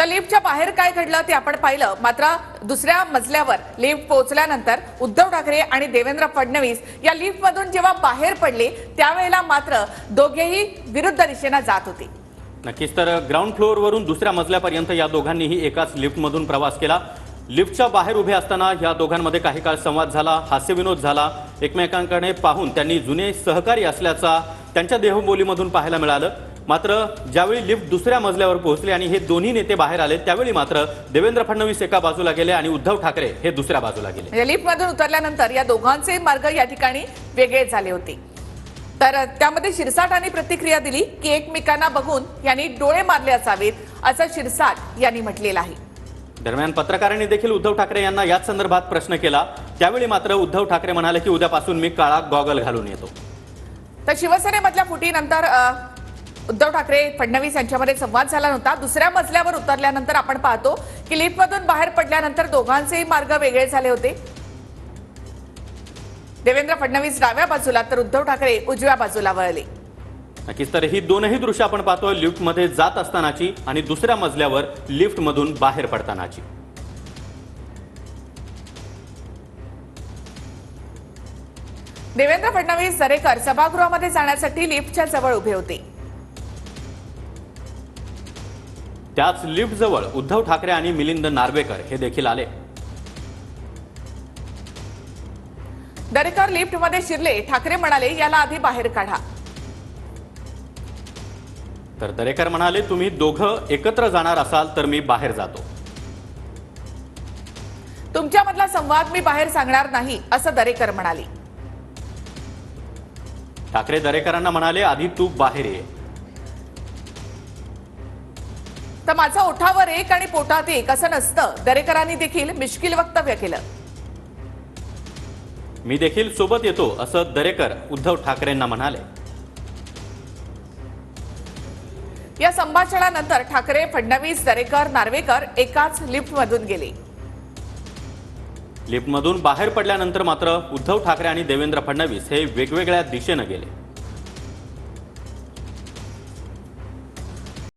तर लिफ्टच्या बाहेर काय घडलं ते आपण पाहिलं। मात्र दुसऱ्या मजल्यावर लिफ्ट पोहोचल्यानंतर उद्धव ठाकरे आणि देवेंद्र फडणवीस या लिफ्टमधून जेव्हा बाहेर पडले त्यावेळेला मात्र दोघेही विरुद्ध दिशेने जात होते। नक्कीच तर ग्राउंड फ्लोअरवरून दुसऱ्या मजल्यापर्यंत या दोघांनीही एकाच लिफ्टमधून प्रवास केला। लिफ्टच्या बाहेर उभे असताना या दोघांमध्ये काही काळ संवाद झाला, हास्यविनोद झाला। एकमेकांकडे पाहून त्यांनी जुने सहकारी असल्याचा त्यांच्या देहबोलीमधून पाहायला मिळालं। मात्र ज्यावेळी लिफ्ट दुसऱ्या मजल्यावर पोहोचली आणि हे दोन्ही नेते बाहेर आले त्यावेळी मात्र देवेंद्र फडणवीस एका बाजूला गेले आणि उद्धव ठाकरे हे दुसऱ्या बाजूला गेले। या लिफ्टमधून उतरल्यानंतर या दोघांचे मार्ग या ठिकाणी वेगळे झाले होते। तर त्यामध्ये शिरसाटांनी प्रतिक्रिया दिली की एकमेकांना बघून यांनी डोळे मारले असावेत असं शिरसाट यांनी म्हटलेलं आहे। दरम्यान पत्रकारांनी देखील उद्धव ठाकरे यांना याच संदर्भात प्रश्न केला। त्यावेळी मात्र उद्धव ठाकरे म्हणाले की उद्यापासून मी काळा गॉगल घालून येतो। तर शिवसेनेमधल्या फुटीनंतर उद्धव ठाकरे फडणवीस यांच्यामध्ये संवाद झाला नव्हता। दुसऱ्या मजल्यावर उतरल्यानंतर आपण पाहतो की लिफ्टमधून बाहेर पडल्यानंतर दोघांचेही मार्ग वेगळे झाले होते। देवेंद्र फडणवीस डाव्या बाजूला तर उद्धव ठाकरे उजव्या बाजूला वळले। नक्कीच तर ही दोनही दृश्य आपण पाहतोय लिफ्टमध्ये जात असतानाची आणि दुसऱ्या मजल्यावर लिफ्टमधून बाहेर पडतानाची। देवेंद्र फडणवीस दरेकर सभागृहामध्ये जाण्यासाठी लिफ्टच्या जवळ उभे होते। त्याच लिफ्ट जवळ उद्धव ठाकरे आणि मिलिंद नार्वेकर हे देखील आले। दरेकर लिफ्टमध्ये शिरले। ठाकरे म्हणाले याला आधी बाहेर काढा। तर दरेकर म्हणाले तुम्ही दोघं एकत्र जाणार असाल तर मी बाहेर जातो। तुमच्यामधला संवाद मी बाहेर सांगणार नाही असं दरेकर म्हणाले। ठाकरे दरेकरांना म्हणाले आधी तू बाहेर ये। तर माझा ओठावर एक आणि पोटात एक असं नसतं, दरेकरांनी देखील मिश्किल वक्तव्य केलं। मी देखील सोबत येतो असं दरेकर उद्धव ठाकरेंना म्हणाले। या संभाषणानंतर ठाकरे फडणवीस दरेकर नार्वेकर एकाच लिफ्टमधून गेले। लिफ्टमधून बाहेर पडल्यानंतर मात्र उद्धव ठाकरे आणि देवेंद्र फडणवीस हे वेगवेगळ्या दिशेने गेले।